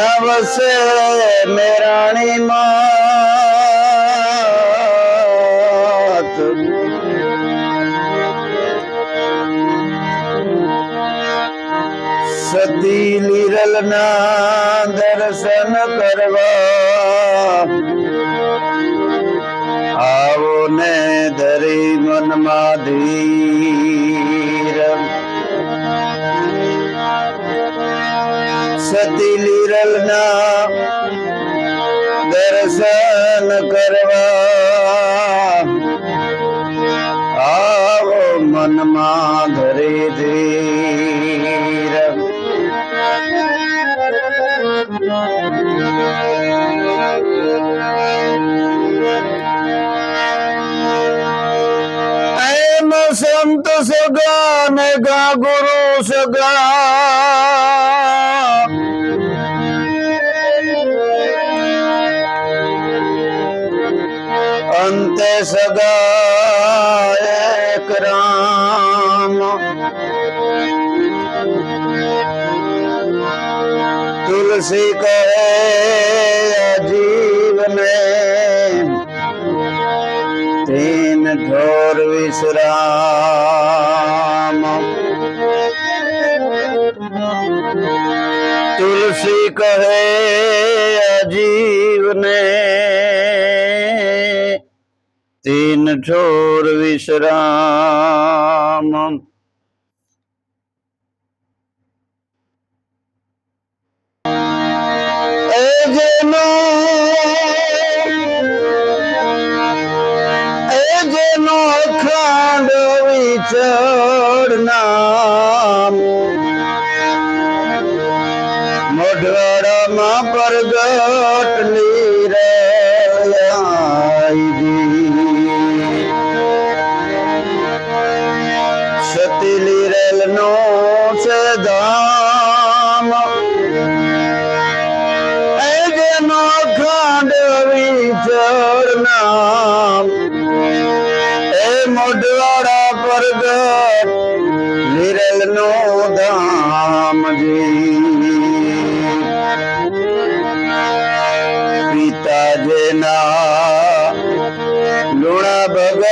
ત્યાં વસે મેરાણી માત સતી લીરલ ના દર્શન કરવા આવો ને ધરી મનમાં ધીર સતી લીરલ ના દર્શન કરવા આવો મનમાં ધરી ધીર એમ સંત સગા ને ગા ગુરુ સગા અંતે સગા એક રામ તુલસી કહે જીવને तीन ठोर विश्राम तुलसी कहे अजीव ने तीन ठोर विश्राम અખંડ વિચરનામ મોઢવાડામાં પ્રગટ સતી લીરેલ નો છે ધામ જેનો અખંડ વિચરનામ મોઢવાડા પ્રગટ લીરેલ નો ધામ પિતાજીના લુણા ભગત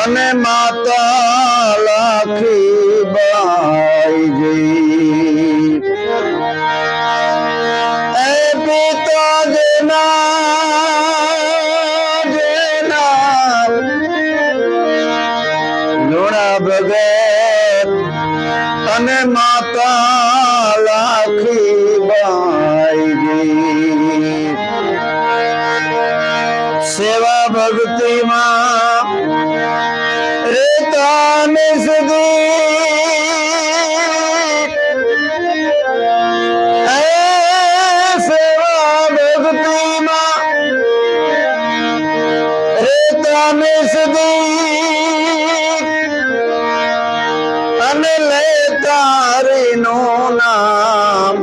અને માતા લાખી બાઈ એ પિતાજીના ભગત અને માતા લાખી બાઈ સેવા ભક્તિમાં રેતા ને સેવા ભક્તિમાં રેતા ને અને લે તારી નું નામ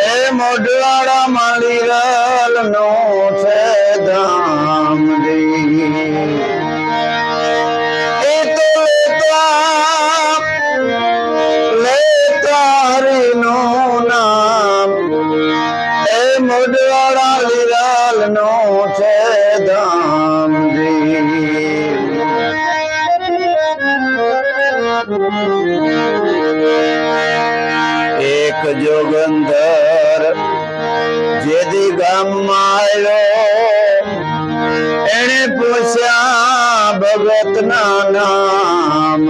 એ મોઢવાડા માળીરલ નો છે ધામ એ તો લે તારી નું નામ એ મોઢવાડા લીરલ નો છે ધામ એક જોગંધર જેદી ગામમાં આવ્યો એને પૂછ્યા ભગત ના નામ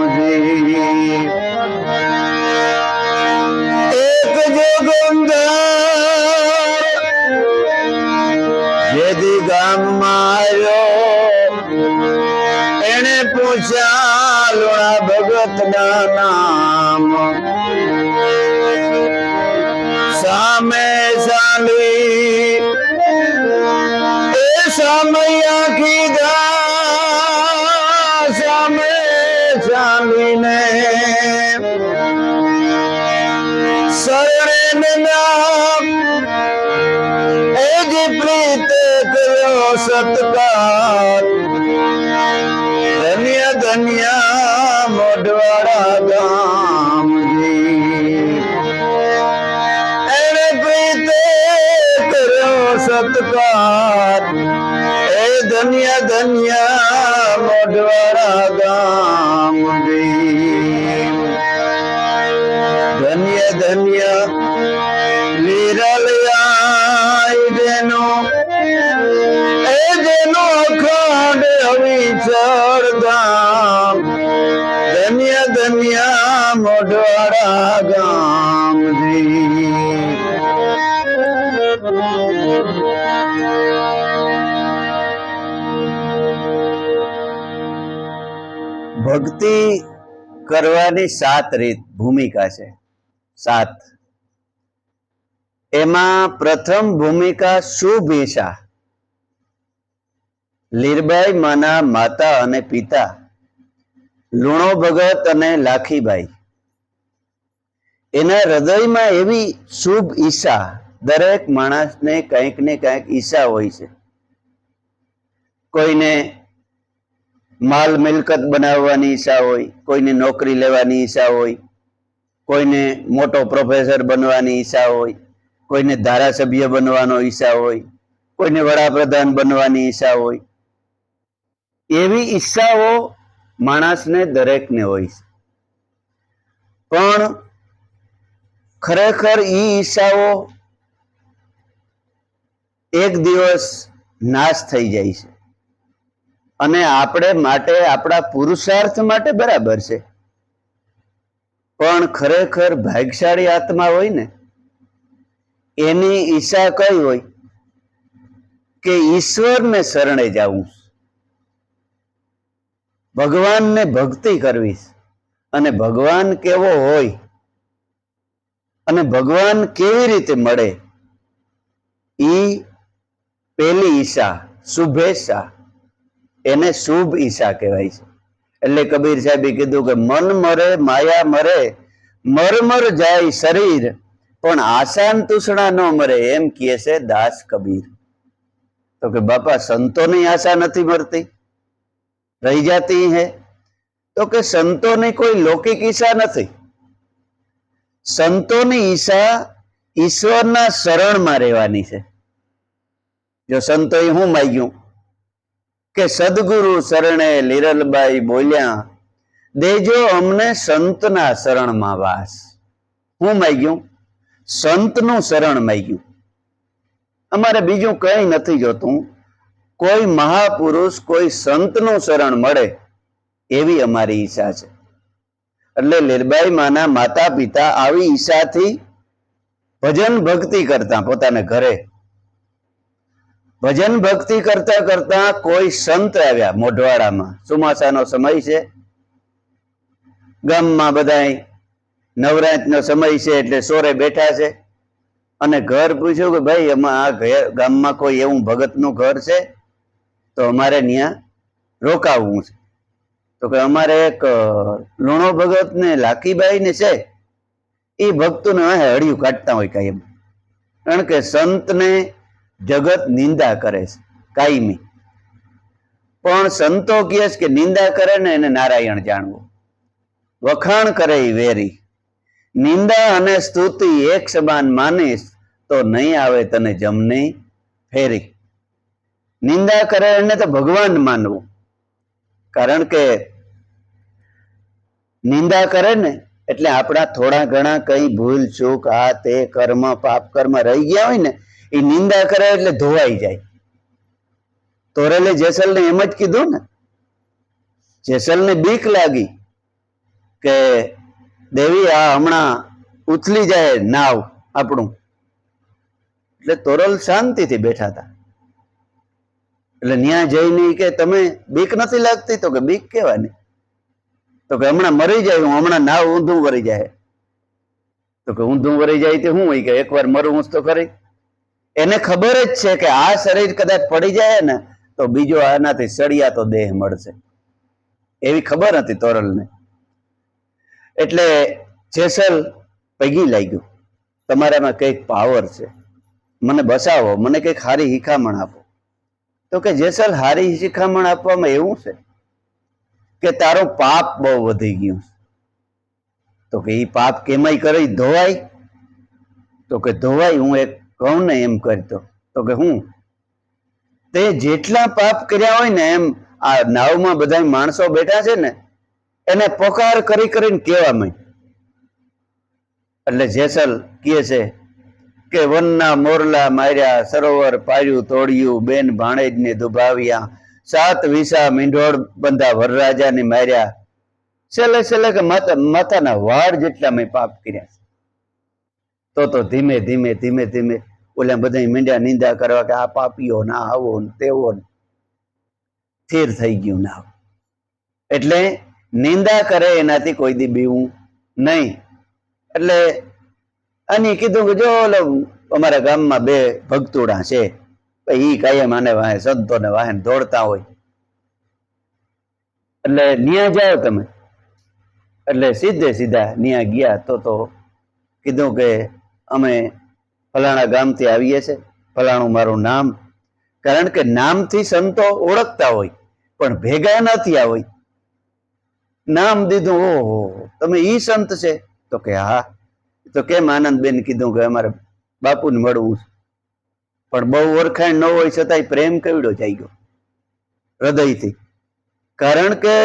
એક જોગંધર જેદી ગામમાં આવ્યો એને પૂછ્યા લુણા ભગત ના નામ સામે ચાલી એ સામૈયા કીધા સામે ચાલીને શરણે નામ એ જ પ્રીતે કર્યો સત્કાર ધન્ય ધન્ય મોઢવાડા ગામ બળાત્કાર એ ધન્ય ધન્ય મોઢવાડા ગામ ધન્ય ધન્ય લીરલિયા જેનો એ જેનો અખંડ અવિચળ ધામ ધન્ય ધન્ય મોઢવાડા ગામ ભક્તિ કરવાની 7 રીત ભૂમિકા છે 7. એમાં પ્રથમ ભૂમિકા શુભ ઈશા. લીરબાઈ માના માતા અને પિતા લુણો ભગત અને લાખીબાઈ, એના હૃદયમાં એવી શુભ ઈચ્છા, દરેક માણસને કંઈક ને કંઈક ઈચ્છા હોય છે. કોઈને માલ મિલકત બનાવવાની ઈચ્છા હોય, કોઈને નોકરી લેવાની ઈચ્છા હોય, કોઈને મોટો પ્રોફેસર બનવાની ઈચ્છા હોય, કોઈને ધારાસભ્ય બનવાનો ઈચ્છા હોય, કોઈને વડાપ્રધાન બનવાની ઈચ્છા હોય. એવી ઈચ્છાઓ માણસને દરેકને હોય છે. પણ ખરેખર ઈ ઈચ્છાઓ એક દિવસ નાશ થઈ જાય છે. અને આપણે માટે આપણા પુરુષાર્થ માટે બરાબર છે, પણ ખરેખર ભાગ્યશાળી આત્મા હોય ને, એની ઈચ્છા કઈ હોય કે ઈશ્વરને શરણે જવું, ભગવાનને ભક્તિ કરવી, અને ભગવાન કેવો હોય અને ભગવાન કેવી રીતે મળે, ઈ પેલી ઈચ્છા શુભેચ્છા, એને શુભ ઈચ્છા કહેવાય છે. એટલે કબીર સાહેબે કીધું કે મન મરે માયા મરે, મરમર જાય શરીર, પણ આશાન તૃષ્ણા ન મરે, એમ કહે છે દાસ કબીર. તો કે બાપા સંતોની આશા નથી મરતી, રહી જાતી હે? તો કે સંતોની કોઈ લૌકિક ઈચ્છા નથી. સંતોની ઈચ્છા ઈશ્વરના શરણમાં રહેવાની છે. જો સંતોએ હું માંગ્યું કે સદગુરુ શરણે લીરલબાઈ બોલ્યા, દેજો અમને સંતના શરણમાં વાસ. હું માંગ્યું? સંતનું શરણ માંગ્યું. અમારે બીજું કંઈ નથી જોતું, કોઈ મહાપુરુષ કોઈ સંતનું શરણ મળે એવી અમારી ઈચ્છા છે. એટલે લીરબાઈ માના માતા પિતા આવી ઈચ્છાથી ભજન ભક્તિ કરતા, પોતાના ઘરે ભજન ભક્તિ કરતા કરતા કોઈ સંત આવ્યા મોઢવાડામાં. ચોમાસાનો સમય છે, ગામમાં બધા નવરાત્રિનો સમય છે, એટલે સોરે બેઠા છે. અને ઘર પૂછ્યું કે ભાઈ એમાં આ ગામમાં કોઈ એવું ભગતનું ઘર છે તો અમારે ત્યાં રોકાવું છે. તો કે અમારે એક લુણો ભગત ને લાખીબાઈ ને છે, એ ભક્તોને હળિયું કાઢતા હોય કાયમ. કારણ કે સંતને જગત નિંદા કરે છે કાયમી, પણ સંતો કહે છે કે નિંદા કરે ને એને નારાયણ જાણવું, વખાણ કરે એ વેરી. નિંદા અને સ્તુતિ એક સમાન માનીશ તો નહીં આવે તને જમની ફેરી. નિંદા કરે એને તો ભગવાન માનવું, કારણ કે નિંદા કરે ને એટલે આપણા થોડા ઘણા કઈ ભૂલ ચૂક આ તે કર્મ પાપ કર્મ રહી ગયા હોય ને, એ નિંદા કરે એટલે ધોવાઈ જાય. તોરેલે જેસલને એમ જ કીધું ને, જેસલને બીક લાગી કે દેવી આ હમણાં ઉથલી જાય નાવ આપણું, એટલે તોરલ શાંતિથી બેઠા હતા. એટલે ન્યા જઈને કે તમે બીક નથી લાગતી? તો કે બીક કેવાની? તો કે હમણાં મરી જાય, હું હમણાં નાવ ઊંધું વરી જાય. તો કે ઊંધું વરી જાય તે શું હોય કે એકવાર મરું તો ખરી. એને ખબર જ છે કે આ શરીર કદાચ પડી જાય ને તો બીજો આનાથી સળિયાતો દેહ મળશે, એવી ખબર હતી તોરલને. એટલે જેસલ પગી લાગ્યું, તમારામાં કંઈક પાવર છે, મને બસાવો, મને કંઈક હારી શિખામણ આપો. તો કે જેસલ હારી શિખામણ આપવામાં એવું છે કે તારું પાપ બહુ વધી ગયું. તો કે એ પાપ કેમાય કરી ધોવાય? તો કે ધોવાય. હું એક કહું ને એમ કરતો, તો કે હું તે જેટલા પાપ કર્યા હોય ને એમ આ નાવમાં બધા માણસો બેઠા છે ને એને પોકાર કરી કરીને કહેવા માંડ. એટલે જેસલ કહે છે કે વનના મોરલા માર્યા, સરોવર પાર્યું તોડ્યું, બેન ભાણેજને દુભાવ્યા, 7 વીસા મીંઢોળ બંધા વરરાજાને માર્યા, છેલ્લે છેલ્લે કે માથાના વાળ જેટલા મેં પાપ કર્યા. તો ધીમે ધીમે ધીમે ધીમે ઓલા બધા મીંડ્યા નિંદા કરવા કે આ પાપીઓ ના આવો ને તેવો ને. સ્થિર થઈ ગયું ના. એટલે નિંદા કરે એનાથી કોઈ દી બીવું નહીં. એટલે અને કીધું કે જો અમારા ગામમાં 2 ભગતુડા છે, ઈ કાયમ આને વાહે સંતોને વાહે દોડતા હોય, એટલે ન્યા જાઓ તમે. એટલે સીધે સીધા ન્યા ગયા. તો કીધું કે અમે ફલાણા ગામથી આવીએ છીએ, ફલાણું મારું નામ. કારણ કે નામથી સંતો ઓળખતા હોય પણ ભેગા ન થયા હોય. નામ દીધું, ઓહો તમે ઈ સંત છે? તો કે હા. તો કેમ આનંદબેન કીધું કે અમારે બાપુને મળવું છે. પણ બહુ ઓળખાણ ન હોય છતાંય પ્રેમ કેવડો જાય ગયો હૃદયથી. કારણ કે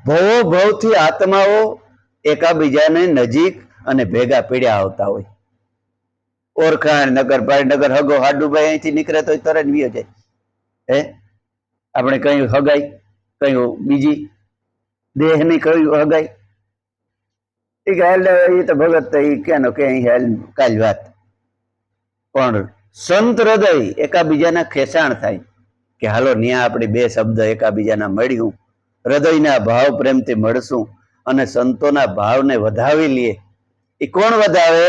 ભવો ભવથી આત્માઓ એકાબીજાને નજીક અને ભેગા પીડ્યા આવતા હોય. ઓળખાણ નગર ભાઈ નગર હગો હાડુભાઈ અહીંથી નીકળે તો તરત વિયો જાય. આપણે કયું હગાઈ, કયું બીજી દેહની કયું હગાઈ, એ તો ભગત એ ક્યાંનો કે કાલ વાત. પણ સંત હૃદય એકાબીજાના ખેંચાણ થાય કે હાલો ન્યા આપણે 2 શબ્દ એકાબીજાના મળ્યું, હૃદયના ભાવ પ્રેમથી મળશું અને સંતોના ભાવને વધાવી લઈએ. એ કોણ વધાવે?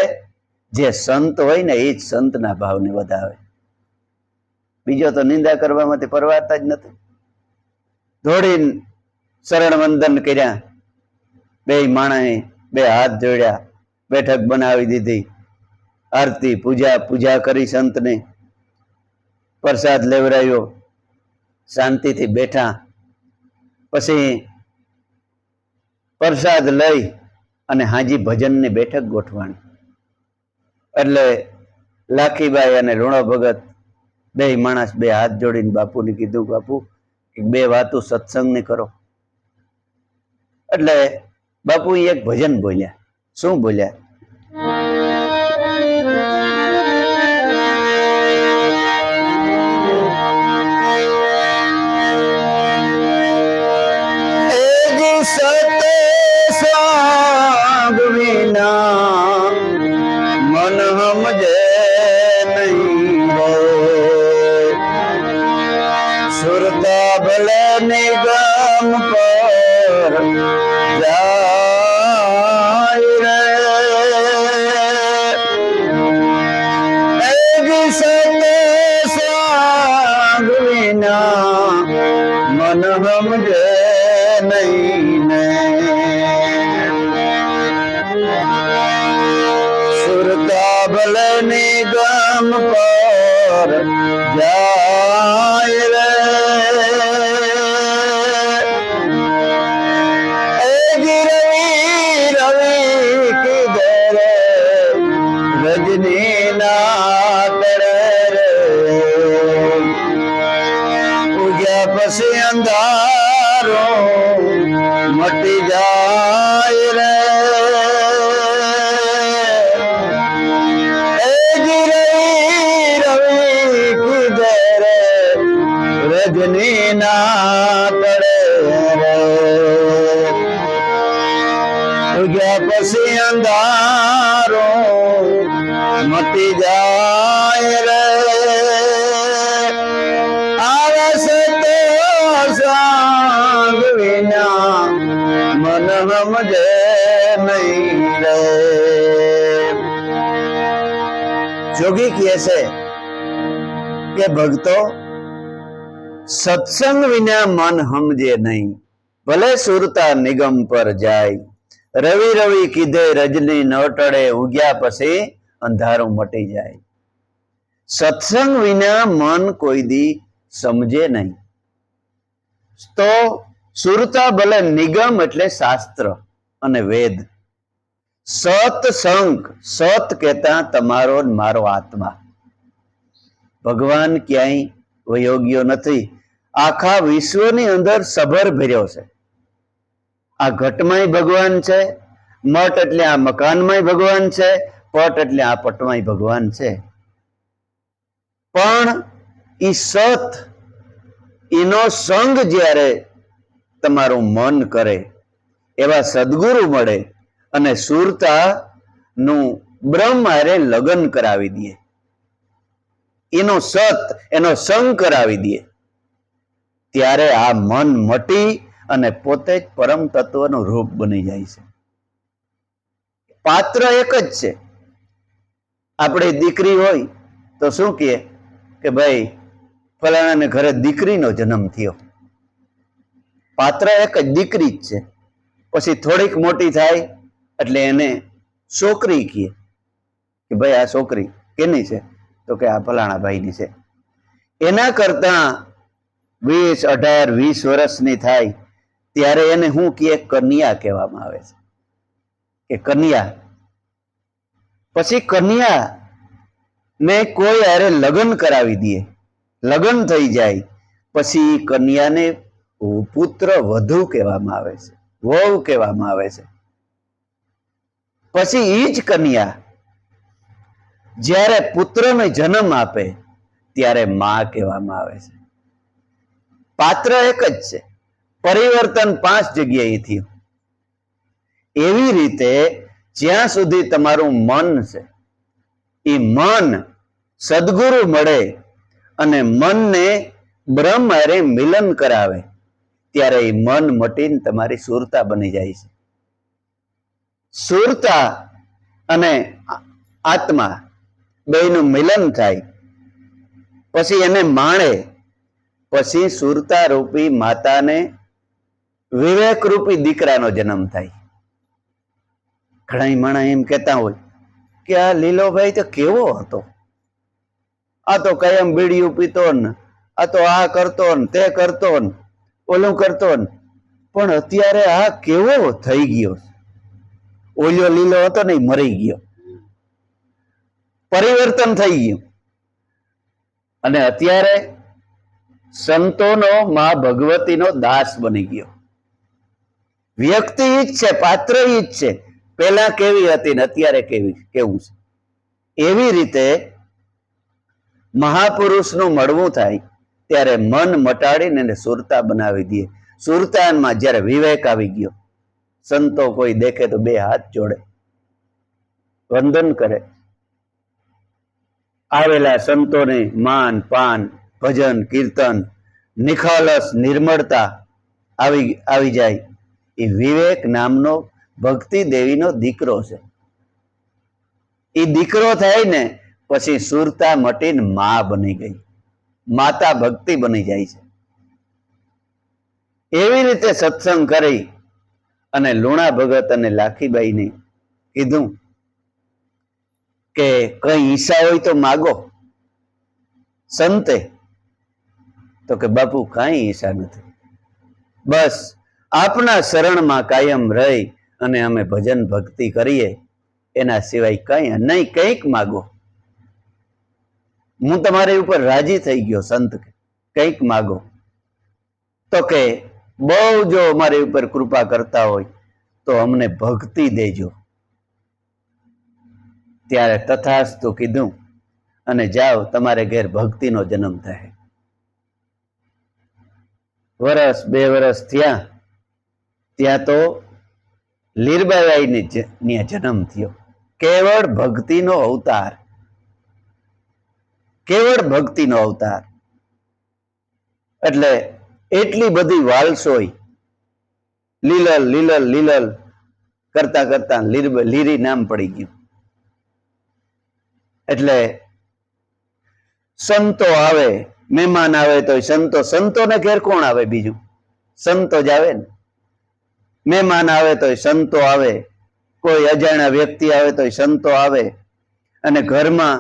જે સંત હોય ને એ જ સંતના ભાવને વધાવે. બીજો તો નિંદા કરવામાંથી પરવારતા જ નથી. દોડીને શરણ વંદન કર્યા, 2 માણસે 2 હાથ જોડ્યા, બેઠક બનાવી દીધી, આરતી પૂજા કરી, સંતને પ્રસાદ લેવરાયો, શાંતિથી બેઠા. પછી પ્રસાદ લઈ અને હાજી ભજનની બેઠક ગોઠવાણી. એટલે લાખીબાઈ અને લુણો ભગત 2 માણસ 2 હાથ જોડીને બાપુને કીધું, બાપુ 2 વાતો સત્સંગની કરો. એટલે બાપુ એક ભજન બોલ્યા. શું બોલ્યા? મન સમજે નહીં રે, સુરતા ભલે નિગમ પર જાય રે, સતે સાંગ વિના મન સમજે નહીં ને, સુરતા ભલે નિગમ પર જાય રે, રવિ રવિ કિધર રજની ના કરે રે, ઉગ્યા પછી અંધારો મટી જાય રે, રજની ના પડે રે, ઉગ્યા પછી અંધારો મટી જાય રે, આવે છે તો સાંગ વિના મન સમજે નહીં રે. જોગી કહે છે કે ભક્તો સત્સંગ વિના મન સમજે નહીં, ભલે સુરતા નિગમ પર જાય, રવિ રવિ કીધે રજની ન ટળે, ઉગ્યા પછી અંધારું મટી જાય. સત્સંગ વિના મન કોઈ દી સમજે નહીં. તો સુરતા ભલે નિગમ એટલે શાસ્ત્ર અને વેદ, સત્સંગ સત કહેતા તમારો મારો આત્મા, ભગવાન ક્યાંય વયોગ્ય નથી. આખા વિશ્વની અંદર સભર ભર્યો છે. આ ઘટમાંય ભગવાન છે, મઠ એટલે આ મકાનમાંય ભગવાન છે, પટ એટલે આ પટમાંય ભગવાન છે. પણ ઈ સત એનો સંગ જ્યારે તમારું મન કરે, એવા સદગુરુ મળે અને સુરતા નું બ્રહ્મ હારે લગ્ન કરાવી દે, એનો સત એનો સંગ કરાવી દે, ત્યારે આ મન મટી અને પોતે જ પરમ તત્વનું રૂપ બની જાય છે. પાત્ર એક જ છે. આપણે દીકરી હોય તો શું કહે કે ભાઈ ફલાણાને ઘરે દીકરીનો જન્મ થયો. પાત્ર એક જ, દીકરી જ છે. પછી થોડીક મોટી થાય એટલે એને છોકરી કહે કે ભાઈ આ છોકરી કેની છે? તો કે આ ફલાણા ભાઈની છે. એના કરતા 20, 18, 20 વર્ષની થાય ત્યારે એને શું કહે? કન્યા કહેવામાં આવે છે કે કન્યા. પછી કન્યા ને કોઈ હારે લગ્ન કરાવી દે, લગ્ન થઈ જાય પછી કન્યાને પુત્ર વધુ કહેવામાં આવે છે, વહુ કહેવામાં આવે છે. પછી ઈ જ કન્યા જ્યારે પુત્રને જન્મ આપે ત્યારે માં કહેવામાં આવે છે. પાત્ર એક જ છે, પરિવર્તન 5 જગ્યાએ થયું. એવી રીતે જ્યાં સુધી તમારું મન છે, એ મન સદગુરુ મળે અને મનને બ્રહ્મ હારે મિલન કરાવે ત્યારે એ મન મટીને તમારી સુરતા બની જાય છે. સુરતા અને આત્મા બેયનું મિલન થાય પછી એને માણે, પછી સુરતા રૂપી માતાને વિવેક રૂપી દીકરાનો જન્મ થાય. ઘણા માણસ એમ કહેતા હોય કે આ લીલોભાઈ તો કેવો હતો, આ તો કાયમ બીડીયું પીતો ને, આ તો આ કરતો ને, તે કરતો ને, ઓલું કરતો ને, પણ અત્યારે આ કેવો થઈ ગયો. ઓલ્યો લીલો હતો ને મરી ગયો, પરિવર્તન થઈ ગયું. અને અત્યારે સંતોનો માં ભગવતીનો દાસ બની ગયો. વ્યક્તિ ઈ જ છે, પાત્ર ઈ જ છે. પેલા કેવી હતી ને અત્યારે કેવું છે. એવી રીતે મહાપુરુષનું મળવું થાય ત્યારે મન મટાડીને એને સુરતા બનાવી દે. સુરતામાં જ્યારે વિવેક આવી ગયો, સંતો કોઈ દેખે તો 2 હાથ જોડે, વંદન કરે. આવેલા સંતોને માન પાન, ભજન કીર્તન, નિખાલસ નિર્મળતા આવી જાય. એ વિવેક નામનો ભક્તિ દેવીનો દીકરો છે. એ દીકરો થાય ને પછી સુરતા મટીને માં બની ગઈ, માતા ભક્તિ બની જાય છે. એવી રીતે સત્સંગ કરી અને લુણા ભગત અને લાખીબાઈને કીધું કે કઈ ઈચ્છા હોય તો માગો. સંતે તો કે બાપુ કાંઈ ઈચ્છા નથી, બસ આપના શરણમાં કાયમ રહી અને અમે ભજન ભક્તિ કરીએ, એના સિવાય કઈ નહીં. કંઈક માગો, હું તમારી ઉપર રાજી થઈ ગયો સંત, કંઈક માગો. તો કે બહુ જો અમારી ઉપર કૃપા કરતા હોય તો અમને ભક્તિ દેજો. ત્યારે તથાસ્તુ કીધું અને જાઓ, તમારે ઘેર ભક્તિનો જન્મ થાય. વર્ષ 2 વર્ષ થયા ત્યાં તો લીરબાઈની જન્મ થયો. કેવળ ભક્તિનો અવતાર, કેવળ ભક્તિનો અવતાર. એટલે એટલી બધી વાલસોઈ, લીલલ લીલલ લીલલ કરતા કરતા લીરી નામ પડી ગયું. એટલે સંતો આવે, મહેમાન આવે તો સંતોને ઘેર કોણ આવે? બીજું સંતો જ આવે ને. મહેમાન આવે તો સંતો આવે, કોઈ અજાણ્યા વ્યક્તિ આવે તો સંતો આવે. અને ઘરમાં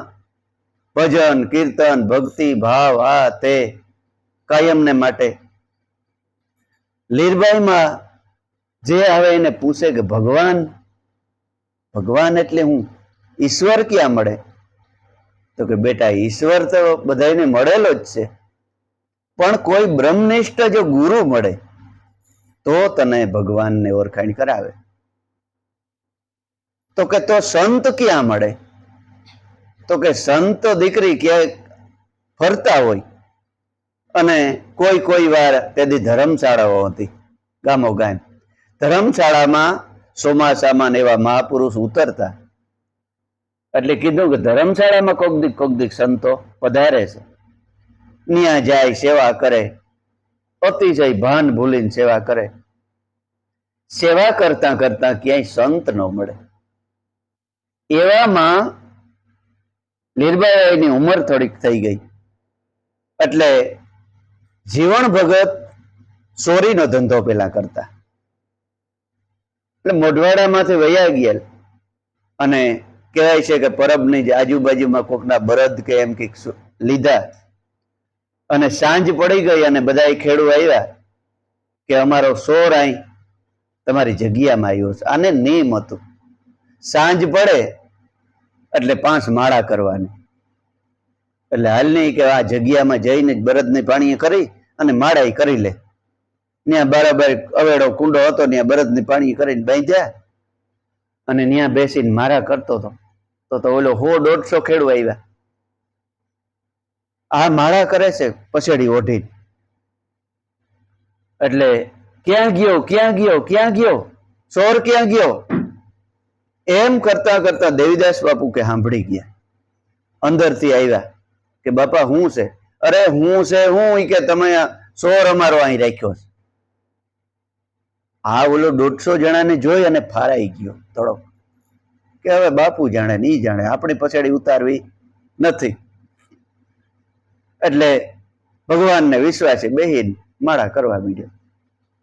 ભજન કીર્તન ભક્તિ ભાવ આ તે કાયમને માટે. લીરબાઈમાં જે આવે એને પૂછે કે ભગવાન એટલે હું, ઈશ્વર ક્યાં મળે? તો તો કે બેટા ઈશ્વર તો બધાને મળેલો જ છે, પણ કોઈ બ્રહ્મનિષ્ઠ જો ગુરુ મળે તો તને ભગવાનને ઓળખાણ કરાવે. તો કે તો સંત ક્યાં મળે? તો કે સંત દીકરી ક્યાંય ફરતા હોય અને કોઈ વાર તેથી ધર્મશાળાઓ હતી ગામો ગામ. ધર્મશાળામાં ચોમાસામાં એવા મહાપુરુષ ઉતરતા એટલે કીધું કે ધર્મશાળામાં કોક દીક સંતો પધારે છે, ત્યાં જાય સેવા કરે, અતિશય ભાન ભૂલીને સેવા કરે. સેવા કરતા કરતા ક્યાંય સંત ન મળે. એવામાં લીરબાઈની ઉંમર થોડીક થઈ ગઈ એટલે જીવણ ભગત ચોરીનો ધંધો પેલા કરતા, એટલે મોઢવાડામાંથી વયા ગયા અને કહેવાય છે કે પરબની આજુબાજુમાં કોકના બળદ કે એમ કઈક લીધા અને સાંજ પડી ગઈ અને બધા ખેડૂ આવ્યા કે અમારો સોર અહીં તમારી જગ્યામાં આવ્યો છે. આને નિયમ હતું, સાંજ પડે એટલે 5 માળા કરવાની. એટલે હાલ નહીં કે આ જગ્યામાં જઈને બળદને પાણી કરી અને માળા કરી લે. ત્યાં બરાબર અવેડો કુંડો હતો, ત્યાં બળદને પાણી કરીને બાંધ્યા અને ત્યાં બેસીને મારા કરતો હતો. તો ઓલો 100-150 ખેડૂ આવ્યા. આ માળા કરે છે પછેડી ઓઢી. એટલે ક્યાં ગયો ક્યાં ગયો ક્યાં ગયો, ચોર ક્યાં ગયો, એમ કરતા કરતા દેવીદાસ બાપુ કે સાંભળી ગયા. અંદરથી આવ્યા કે બાપા હું છે? અરે હું છે હું કે તમે ચોર અમારો અહીં રાખ્યો છે. આ ઓલો 150 જણાને જોઈ અને ફારાઈ ગયો થોડો કે હવે બાપુ જાણે નહીં જાણે, આપણી પછાડી ઉતારવી નથી. એટલે ભગવાનને વિશ્વાસે બેહીને માળા કરવા માંડ્યો.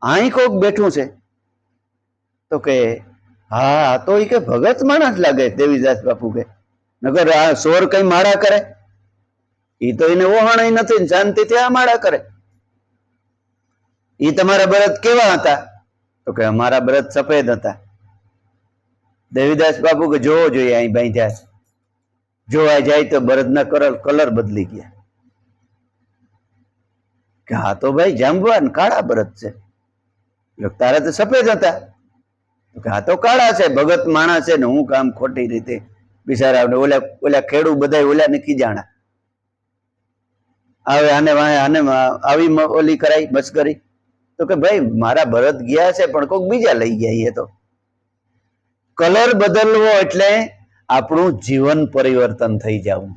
અહીં કોક બેઠું છે? તો કે હા તો એ કે ભગત માણસ લાગે દેવીદાસ બાપુ કે, નગર આ ચોર કઈ માળા કરે? એ તો એને ઓહાણાઈ નથી ને શાંતિથી આ માળા કરે. એ તમારા બળદ કેવા હતા? તો કે અમારા બળદ સફેદ હતા. દેવીદાસ બાપુ કે જોવો જોઈએ અહીં બાંધ્યા છે. જોવા જાય તો બળદના કલર બદલી ગયા કે હા તો ભાઈ જાંબુઆ ને કાળા બળદ છે. તારે તો સફેદ હતા. હા તો કાળા છે, ભગત માણસ છે ને હું કામ ખોટી રીતે બિચારા ઓલા ખેડૂ બધા ઓલા ને કીજાણા આવે આને આવી ઓલી કરાઈ બસ કરી. તો કે ભાઈ મારા બળદ ગયા છે પણ કોઈક બીજા લઈ ગયા. એ તો કલર બદલવો એટલે આપણું જીવન પરિવર્તન થઈ જવું.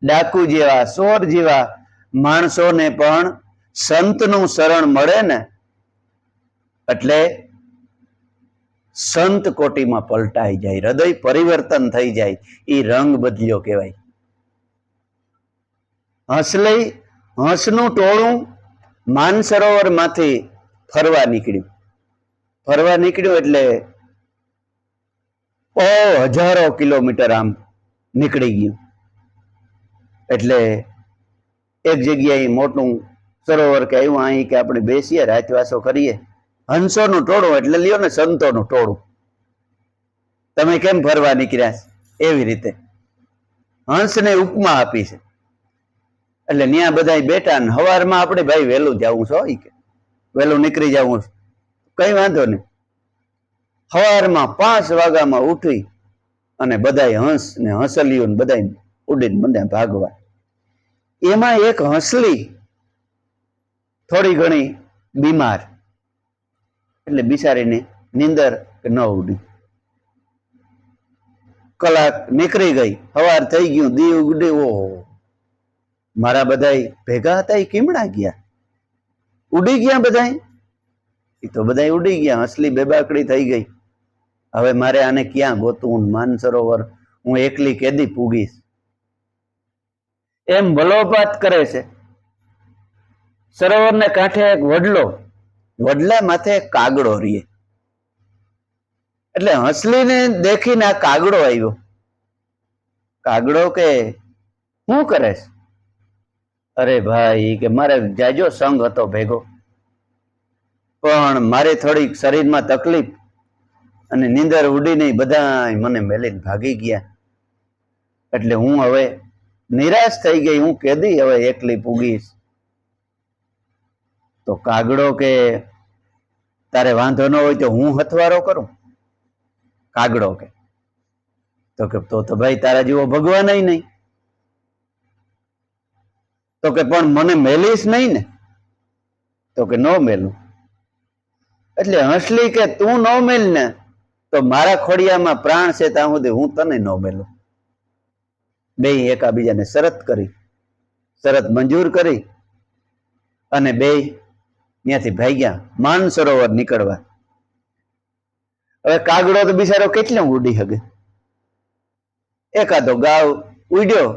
ડાકુ જેવા ચોર જેવા માણસોને પણ સંતનું શરણ મળે ને એટલે સંત કોટીમાં પલટાઈ જાય, હૃદય પરિવર્તન થઈ જાય. એ રંગ બદલ્યો કહેવાય. હંસનું ટોળું માનસરોવર માંથી ફરવા નીકળ્યું એટલે હજારો કિલોમીટર આમ નીકળી ગયું. એટલે એક જગ્યાએ મોટું સરોવર કે આવ્યું, અહીં કે આપણે બેસીએ રાતવાસો કરીએ. હંસોનું ટોળું એટલે લ્યો ને સંતોનું ટોળું. તમે કેમ ફરવા નીકળ્યા? એવી રીતે હંસને ઉપમા આપી છે. એટલે ત્યાં બધા બેઠા ને સવારમાં આપણે ભાઈ વહેલું જવું છે, કે વહેલું નીકળી જવું છે, કઈ વાંધો નહીં. સવારમાં 5 વાગ્યામાં ઉઠી અને બધા હંસ ને હંસલીઓ બધા ઉડીને મને ભાગવા. એમાં એક હંસલી થોડી ઘણી બીમાર એટલે બિચારીને નીંદર ન ઉડી. કલાક નીકળી ગઈ, સવાર થઈ ગયું, દી ઉગડી. ઓહો મારા બધા ભેગા હતા એ કીમડા ગયા, ઉડી ગયા બધા. એ તો બધા ઉડી ગયા. હંસલી બેબાકડી થઈ ગઈ. હવે મારે આને ક્યાં ગોતું? માનસરોવર હું એકલી કેદી પૂગીશ? એમ વલોપાત કરે છે. સરોવરને કાંઠે એક વડલા માથે કાગડો રીએ. એટલે હંસલીને દેખીને આ કાગડો આવ્યો. કાગડો કે શું કરે છે? અરે ભાઈ કે મારે જાજો સંગ હતો ભેગો, પણ મારે થોડીક શરીરમાં તકલીફ અને નીંદર ઉડી નહીં, બધા મને મેલીને ભાગી ગયા. એટલે હું હવે નિરાશ થઈ ગઈ. હું કેદી હવે એકલી પૂગીશ? તો કાગડો કે તારે વાંધો ન હોય તો હું હથવારો કરું. કાગડો કે તો ભાઈ તારા જેવો ભગવાન નહીં. તો કે પણ મને મેલીશ નહીં ને? તો કે નો મેલું. એટલે હંસલી કે તું નો મેલ ને તો મારા ખોડિયામાં પ્રાણ છે ત્યાં સુધી હું તને નો મેલું. બે એકાબીજાને શરત કરી, શરત મંજૂર કરી અને બે ત્યાંથી ભાગ્યા માનસરોવર નીકળવા. હવે કાગડો તો બિચારો કેટલો ઉડી શકે? એકાદો ગાવ ઉડ્યો.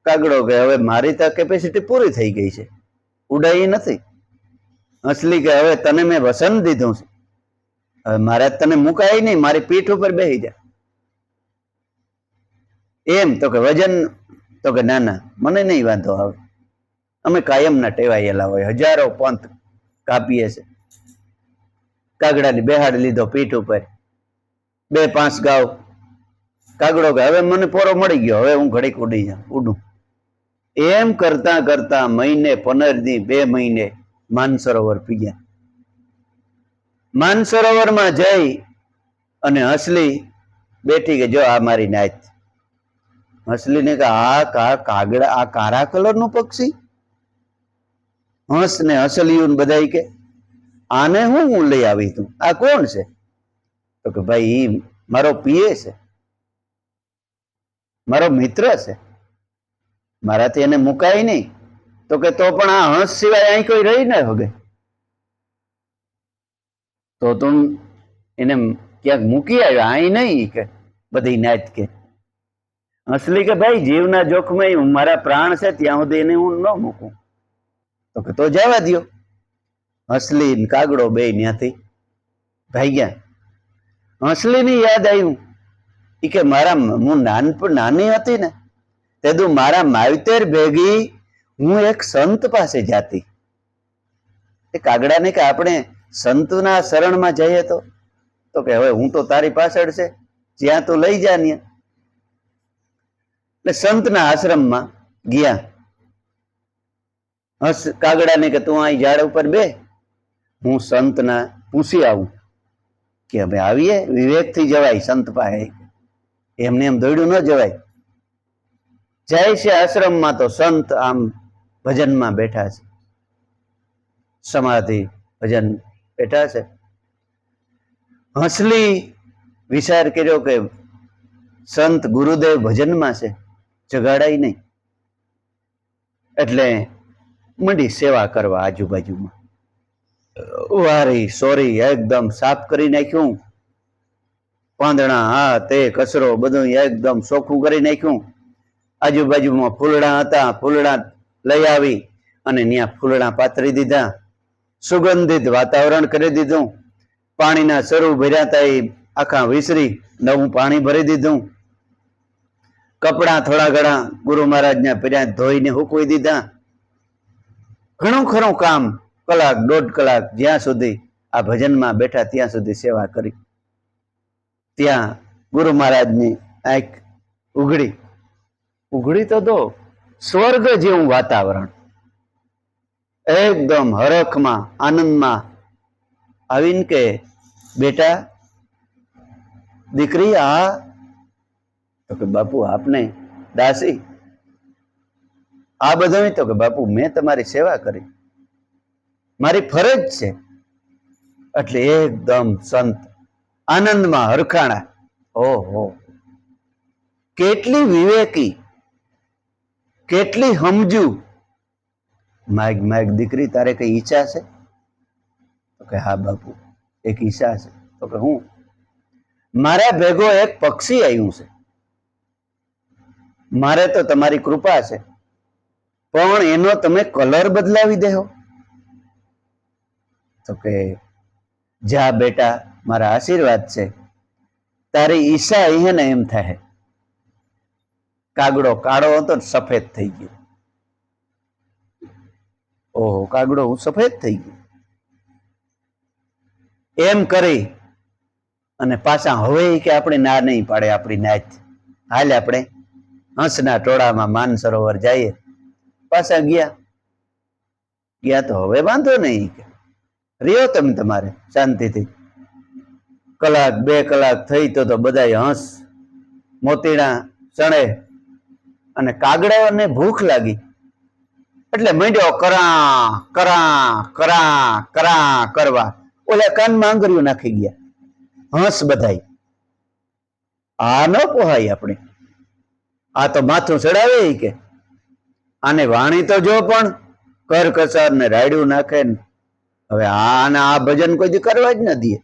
કાગડો કે હવે મારી તો કેપેસિટી પૂરી થઈ ગઈ છે, ઉડાઈ નથી. હંસલી કે હવે તને મેં વસન દીધું છે, હવે મારે તને મુકાય નહીં, મારી પીઠ ઉપર બેસી જા. એમ તો કે વજન? તો કે ના ના, મને નહીં વાંધો આવે, અમે કાયમના ટેવાયેલા હોય, હજારો પંથ કાપીએ છે. કાગડાને બેહાડી લીધો પીઠ ઉપર. 2-5 ગાવ. કાગડો કે હવે મને પોરો મળી ગયો, હવે હું ઘડીક ઉડું. એમ કરતા કરતા મહિને 15 દી 2 મહિને માનસરોવર પીગ્યા. માનસરોવરમાં જઈ અને હંસલી બેઠી કે જો આ મારી નાચ. હંસલીને કે આ કાગડા, આ કાળા કલરનું પક્ષી? હંસ ને હંસલિયું બધા કે આને હું લઈ આવી તું, આ કોણ છે? તો કે ભાઈ ઈ મારો પીએ છે, મારો મિત્ર છે, મારાથી એને મુકાય નહીં. તો કે તો પણ આ હંસ સિવાય અહીં કોઈ રહી ન શકે, તો તું એને ક્યાંક મૂકી આવ્યા, અહીં નહીં કે બધી નાચ કે. હંસલી કે ભાઈ જીવના જોખમે મારા પ્રાણ છે ત્યાં સુધી એને હું ન મૂકું. તો કે તો જવા દો. હંસલી કાગડો બે ત્યાંથી ભાગ્યા. હંસલીની યાદ આવ્યું કે મારા હું નાની હતી ને તે મારા માવતર ભેગી હું એક સંત પાસે જાતી. એ કાગડાને કે આપણે સંતના શરણમાં જઈએ તો કે હવે હું તો તારી પાછળ છે, જ્યાં તું લઈ જા ને. એટલે સંતના આશ્રમમાં ગયા. કાગડાને કે તું અહીં ઝાડ ઉપર બે, હું સંતના પૂછી આવું. કે હવે આવીએ, વિવેકથી જવાય સંત પાસે, એમને એમ દોડ્યું ન જવાય. જાય છે આશ્રમમાં તો સંત આમ ભજનમાં બેઠા છે, સમાધિ ભજન બેઠા છે. હંસલી વિચાર કર્યો કે સંત ગુરુદેવ ભજનમાં છે, જગાડાય નહીં. એટલે મંડી સેવા કરવા આજુબાજુમાં. વારી સોરી એકદમ સાફ કરી નાખ્યું, પાંદડા હા તે કચરો બધું એકદમ ચોખ્ખું કરી નાખ્યું. આજુબાજુમાં ફૂલડા હતા, ફૂલડા લઈ આવી અને ત્યાં ફૂલડા પાથરી દીધા. સુગંધિત વાતાવરણ કરી દીધું. પાણીના સરું ભર્યા હતા એ આખા વિસરી નવું પાણી ભરી દીધું. કપડા થોડા ઘણા ગુરુ મહારાજના પહેર્યા ધોઈને સૂકવી દીધા. ઘણું ખરું કામ, 1-1.5 કલાક જ્યાં સુધી આ ભજનમાં બેઠા ત્યાં સુધી સેવા કરી. ત્યાં ગુરુ મહારાજની આંખ ઉઘડી તો દો, સ્વર્ગ જેવું વાતાવરણ, એકદમ હરખમાં આનંદમાં આવીને કે બેટા દીકરી આ? તો કે બાપુ આપને દાસી. આ બધું? તો કે બાપુ મેં તમારી સેવા કરી, મારી ફરજ છે. એટલે એકદમ સંત આનંદમાં હરખાણા. ઓહો, કેટલી વિવેકી, કેટલી સમજુ. માગ દીકરી તારે કઈ ઈચ્છા છે? તો કે હા બાપુ એક ઈચ્છા છે. તો કે હું? મારા ભેગો એક પક્ષી આવ્યું છે, મારે તો તમારી કૃપા છે, પણ એનો તમે કલર બદલાવી દેહો. તો કે જા બેટા, મારા આશીર્વાદ છે, તારી ઈચ્છા એને એમ થાય. કાગડો કાળો હતો સફેદ થઈ ગયો. ઓહો, કાગડો હું સફેદ થઈ ગયો. એમ કરી અને પાછા હવે કે આપણે ના નહીં પાડે આપણી નાચ, હાલ આપણે હંસના ટોળામાં માનસરોવર જઈએ. પાછા ગયા તો હવે વાંધો નહીં, રહ્યો તમે તમારે શાંતિથી. કલાક 2 કલાક થઈ તો બધા હંસ મોતીડા ચણે, અને કાગડાઓને ભૂખ લાગી એટલે મંડ્યો કરા કરા કરા કરા કરવા. ઓલા કાનમાં આંગળીઓ નાખી ગયા હંસ બધાય. આ ન પોહાય આપણે, આ તો માથું ચડાવે કે આને વાણી તો જો પણ કરકસર ને રાયડું નાખે ને. હવે આ ભજન કોઈ દી કરવા જ ન દે.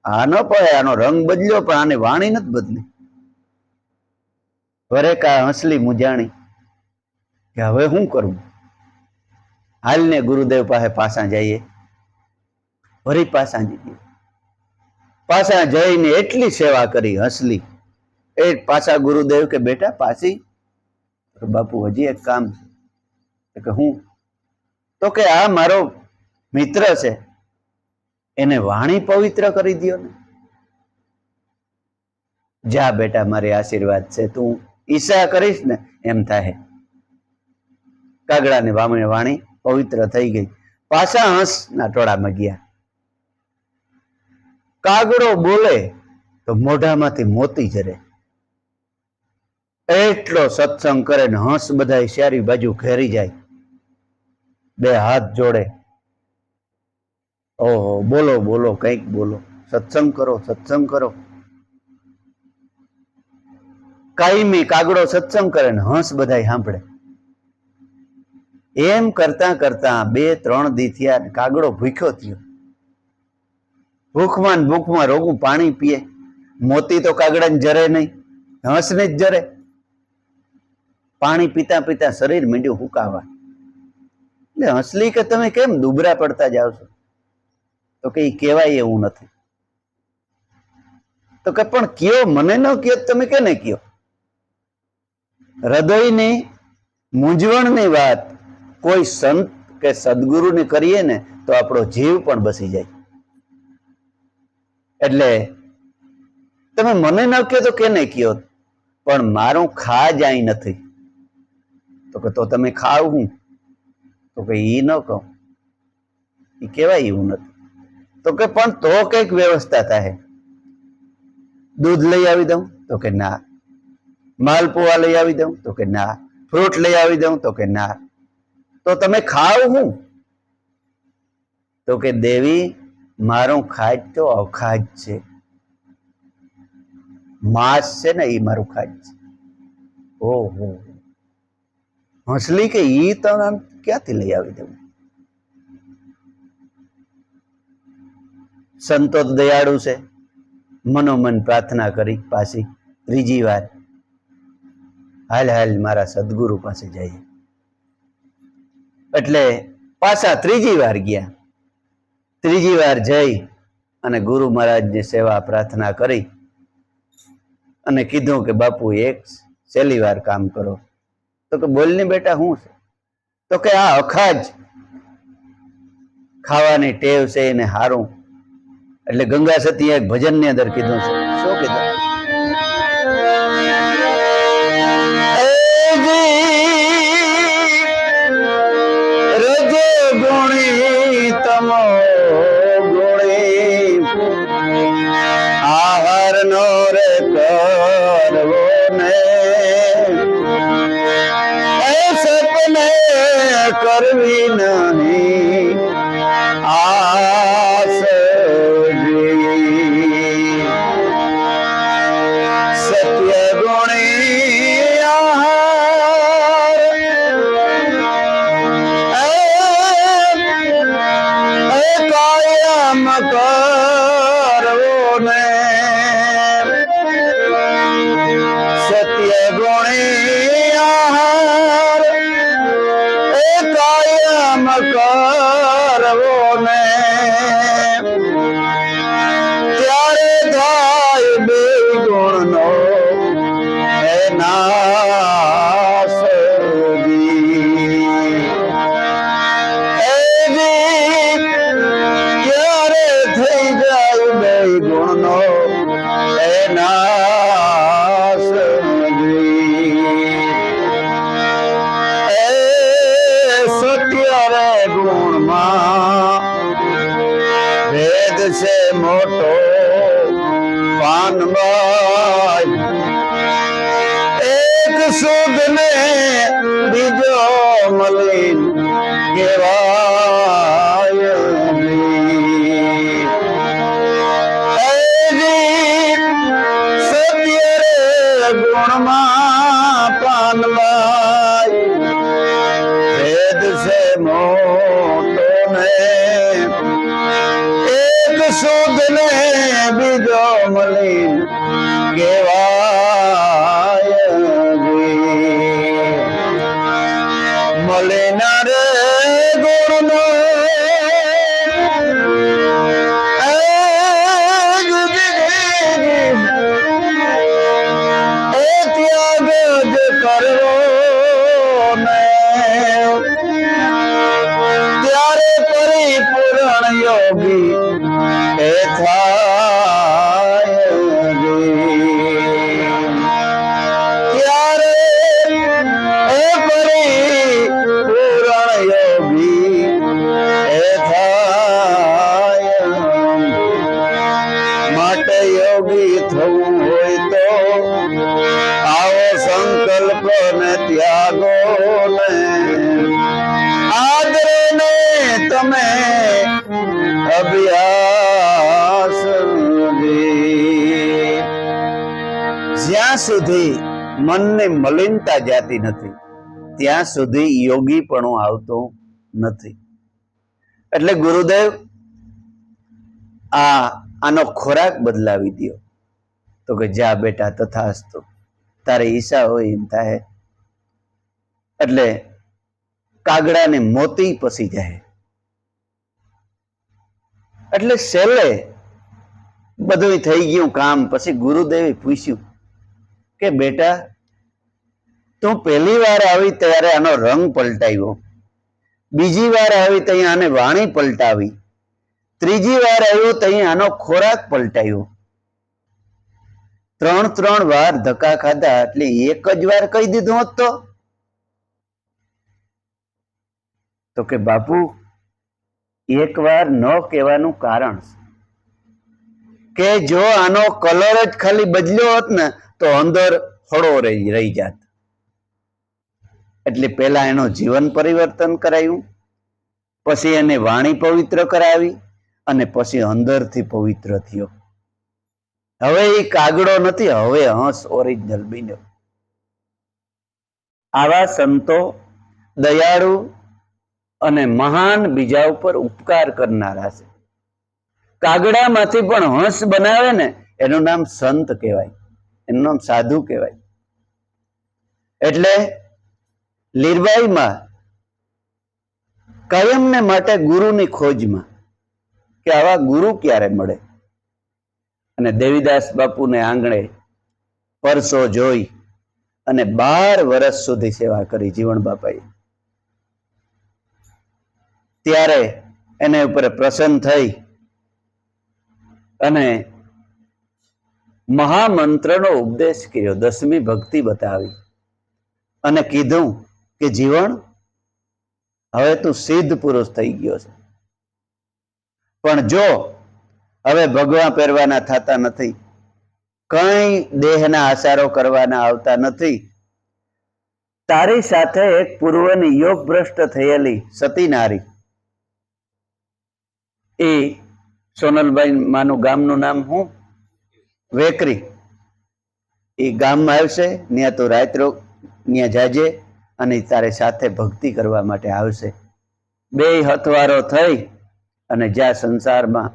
આ ન પોહાય, આનો રંગ બદલ્યો પણ આને વાણી નથી બદલી. વરેકા હંસલી મુજાણી કે હવે શું કરવું, હાલને ગુરુદેવ પાસે પાછા જઈએ. વળી પાછા જઈએ. પાછા જઈને એટલી સેવા કરી હંસલી. એ પાછા ગુરુદેવ કે બેટા પાછી. બાપુ હજી એક કામ છે. કે હું? તો કે આ મારો મિત્ર છે, એને વાણી પવિત્ર કરી દો ને. જા બેટા, મારી આશીર્વાદ છે, તું ઈચ્છા કરીશ ને એમ થાય. કાગડાની વાણી પવિત્ર થઈ ગઈ. પાછા હંસના ટોળામાં ગયા. કાગડો બોલે તો મોઢામાંથી મોતી જરે. એટલો સત્સંગ કરે ને હંસ બધા ચારી બાજુ ઘેરી જાય, 2 હાથ જોડે. ઓહો, બોલો બોલો, કંઈક બોલો, સત્સંગ કરો, સત્સંગ કરો. કાયમી કાગડો સત્સંગ કરે ને હંસ બધા સાંભળે. એમ કરતા કરતા 2-3 દી થયા. કાગડો ભૂખ્યો થયો. ભૂખમાં રોગું પાણી પીએ. મોતી તો કાગડાને જરે નહીં, હંસને જ જરે. પાણી પીતા પીતા શરીર મીંડ્યું હુકાવા. એટલે હંસલી કે તમે કેમ દુબરા પડતા જાવ છો? તો કે ઈ કહેવાય એવું નથી. તો કે પણ કયો, મને ન કયો તમે કેને કયો? હૃદયની મૂંઝવણની વાત કોઈ સંત કે સદગુરુને કરીએ ને તો આપણો જીવ પણ બસી જાય. એટલે તમે મને ન કહો તો કેને કયો? પણ મારું ખા જાય નથી. તો કે તો તમે ખાવ હું? તો કે ઈ ન કહો, ઈ કહેવાય એવું નથી. તો કે પણ તો કઈક વ્યવસ્થા થાય. દૂધ લઈ આવી દઉં? તો કે ના. માલપુઆ લઈ આવી દઉં? તો કે ના. ફ્રૂટ લઈ આવી દઉં? તો કે ના. તો તમે ખાવ હું? તો કે દેવી, મારું ખાજ તો અખાજ છે. માંસ છે ને એ મારું ખાજ છે. ઓહો, હંસલી કે ઈ તો ક્યાંથી લઈ આવી દઉં? સંતો દયાળુ છે. મનોમન પ્રાર્થના કરી. પાછી 3જી વાર હાલ હાલ મારા સદગુરુ પાસે જઈએ. એટલે પાછા 3જી વાર ગયા. 3જી વાર જઈ અને ગુરુ મહારાજની સેવા પ્રાર્થના કરી અને કીધું કે બાપુ એક છેલ્લી વાર કામ કરો. તો કે બોલ ને બેટા, શું છે? તો કે આ અખાજ ખાવાની ટેવ છે એને હારું. એટલે ગંગા સતી એક ભજન ની અંદર કીધું છે. શું કીધું? રજો ગુણી તમો ગુણી આહાર નો રે કરવો ને સપને કરવી નહીં આસ સત્ય ગુણી કાયમ કરવો ને સત્ય ગુણી કાયમ કરવો ને ત્યારે થાય 2 ગુણનો નાશ. ત્યારે થઈ જાય 2 ગુણનો નાશ. કેવાય, એક શુદ્ધ ને બીજો મલિન કેવાય. સત્ય રે ગુણમાં પાનવાય, ભેદ છે મોટો ને એક શુદ્ધ ને બીજો મલિન કેવાય. મલિન રે ગુણનો ત્યાગ જ કરવો ને ત્યારે પરિપૂર્ણ યોગી એ થાય. ત્યારે એ પરિપૂર્ણ યોગી એ થાય. માટે યોગી થવું હોય તો આવો સંકલ્પ ને ત્યાગો ને આદરે ને તમે અભ્યાસ. જ્યાં સુધી મનની મલિનતા જાતી નથી ત્યાં સુધી યોગી પણ આવતું નથી. એટલે ગુરુદેવ આનો ખોરાક બદલાવી દો. તો કે જા બેટા તથાસ્તુ, તારી ઈચ્છા હોય એમ થાય. એટલે કાગડાને મોતી પસી જાય. એટલે છેલ્લે બધું થઈ ગયું કામ. પછી ગુરુદેવે પૂછ્યું કે બેટા તું પહેલી વાર આવી ત્યારે આનો રંગ પલટાવ્યો, બીજી વાર આવી તો આને વાણી પલટાવી, ત્રીજી વાર આવ્યો તો આનો ખોરાક પલટાયો. 3 વાર ધક્કા ખાધા એટલે એક જ વાર કહી દીધું હોત તો કે બાપુ એક વાર ન કહેવાનું કારણ કે જો આનો કલર જ ખાલી બદલ્યો હોત ને તો અંદર હળો રહી જાત. એટલે પેલા એનો જીવન પરિવર્તન કરાયું, પછી એને વાણી પવિત્ર કરાવી અને પછી અંદરથી પવિત્ર થયો. હવે એ કાગડો નથી, હવે હંસ ઓરિજિનલ બન્યો. આવા સંતો દયાળુ અને મહાન બીજા ઉપર ઉપકાર કરનારા છે. કાગડામાંથી પણ હંસ બનાવે ને એનું નામ સંત કહેવાય, એનું નામ સાધુ કહેવાય. એટલે લીરબાઈમાં કાયમને માટે ગુરુની ખોજમાં કે આવા ગુરુ ક્યારે મળે. અને દેવીદાસ બાપુને આંગણે પરસો જોઈ અને 12 વર્ષ સુધી સેવા કરી જીવણ બાપાએ. ત્યારે એને ઉપર પ્રસન્ન થઈ અને મહામંત્રનો ઉપદેશ કર્યો, 10મી ભક્તિ બતાવી અને કીધું કે જીવણ હવે તું સિદ્ધ પુરુષ થઈ ગયો છે, પણ જો હવે ભગવા પહેરવાના થતા નથી, કઈ દેહના આસારો કરવાના આવતા નથી, તારી સાથે એક પૂર્વની યોગ ભ્રષ્ટ થયેલી સતી નારી, એ સોનલબાઈ માનું ગામનું નામ હું વેકરી, એ ગામમાં આવશે, ત્યાં તો રાત્રો ત્યાં જાજે અને તારે સાથે ભક્તિ કરવા માટે આવશે. 2 હથવારો થઈ અને જ્યાં સંસારમાં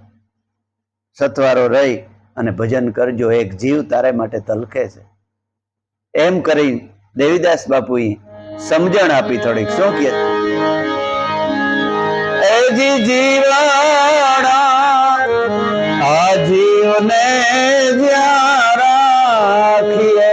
સથવારો રહી અને ભજન કરજો, એક જીવ તારે માટે તલખે છે. એમ કરી દેવીદાસ બાપુએ સમજણ આપી થોડીક. શું કે એજી જીવાડા આ જીવને જ્યાં રાખીએ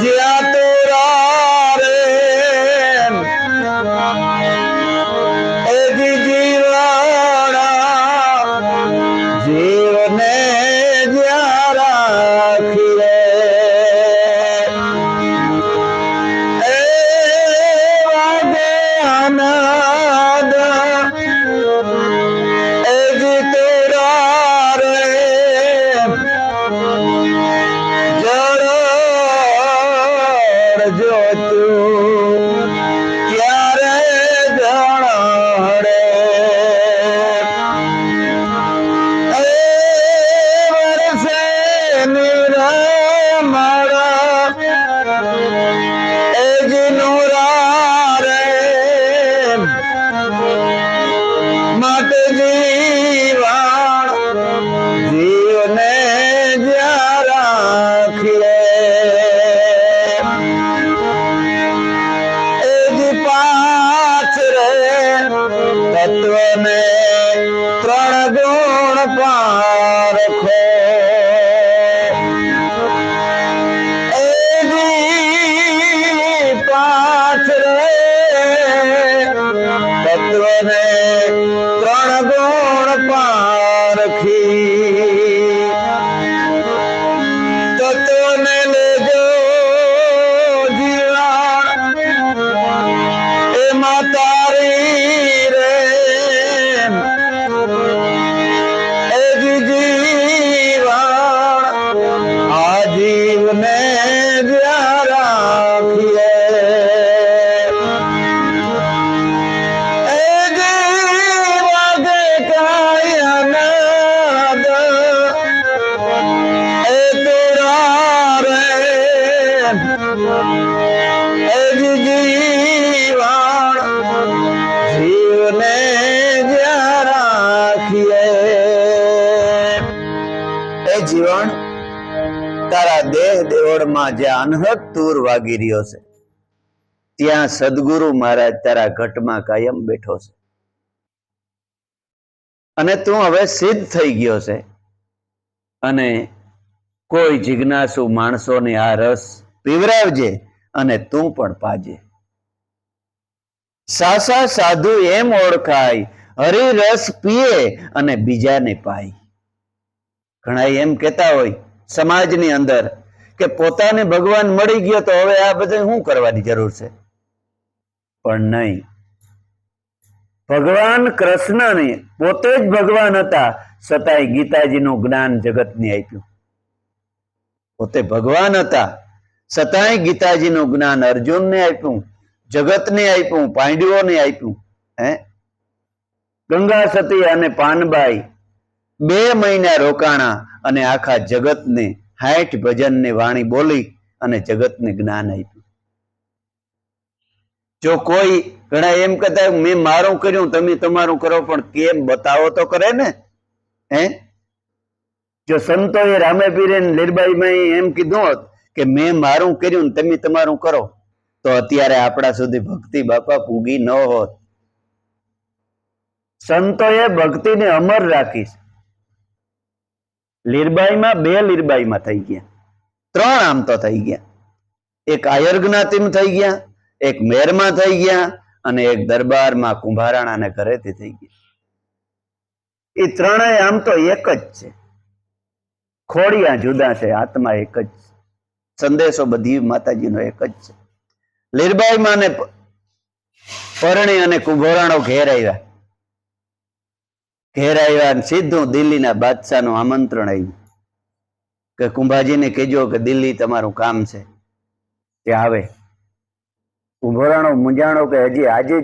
જ્યાં તોરા રે એજી જીવાડા જીવને જ્યાં રાખીએ તત્વને ત્રણ ગુણ પારખો પાછ રે તત્વને ત્રણ ગુણ પારખી તત્વને લેજો જીવન એમાં તારી રે એ જીવન આ જીવને જ્યાં રાખીએ જીવન તારા દેહ દેવળમાં જ્યાં અનહદ તૂર વાગી રહ્યો છે ત્યાં સદગુરુ મહારાજ તારા ઘટમાં કાયમ બેઠો છે અને તું હવે સિદ્ધ થઈ ગયો છે અને કોઈ જિજ્ઞાસુ માણસોને આ રસ પીવરાવજે અને તું પણ પાજે સાસા સાધુ એમ ઓળખાય હરિરસ પીએ અને બીજાને પાય ઘણા એમ કહેતા હોય સમાજની અંદર કે પોતાને ભગવાન મળી ગયો તો હવે આ બધું શું કરવાની જરૂર છે પણ નહીં ભગવાન કૃષ્ણને પોતે જ ભગવાન હતા છતાંય ગીતાજીનું જ્ઞાન જગતને આપ્યું પોતે ભગવાન હતા છતાંય ગીતાજીનું જ્ઞાન અર્જુનને આપ્યું જગતને આપ્યું પાંડવોને આપ્યું ગંગા સતી અને પાનબાઈ 2 મહિના રોકાણા અને આખા જગતને 60 ભજનની વાણી બોલી અને જગતને જ્ઞાન આપ્યું જો કોઈ ઘણા એમ કહેતા મેં મારું કર્યું તમે તમારું કરો પણ કેમ બતાવો તો કરે ને જો સંતોએ રામે પીરે લીરબાઈમાં એમ કીધું હોત કે મેં મારું કર્યું તમે તમારું કરો તો અત્યારે આપણા સુધી ભક્તિ બાપા પૂગી ન હોત સંતોએ ભક્તિને અમર રાખી લીરબાઈમાં 2 લીરબાઈમાં થઈ ગયા 3 આમ તો થઈ ગયા એક આયર જ્ઞાતિમાં થઈ ગયા એક મેરમાં થઈ ગયા અને એક દરબારમાં કુંભારાણાને ઘરેથી થઈ ગયા એ ત્રણેય આમ તો એક જ છે ખોડિયા જુદા છે આત્મા એક જ સંદેશો બધી માતાજીનો એક જ છે લીરબાઈમાં ને પરણી અને કુંભારાણો ઘેર આવ્યા સીધું દિલ્હીના બાદશાહનું આમંત્રણ આવ્યું કે કુંભાજીને કહેજો કે દિલ્હી તમારું કામ છે તે આવે કુંભારાણો મૂંઝાણો કે હજી આજે જ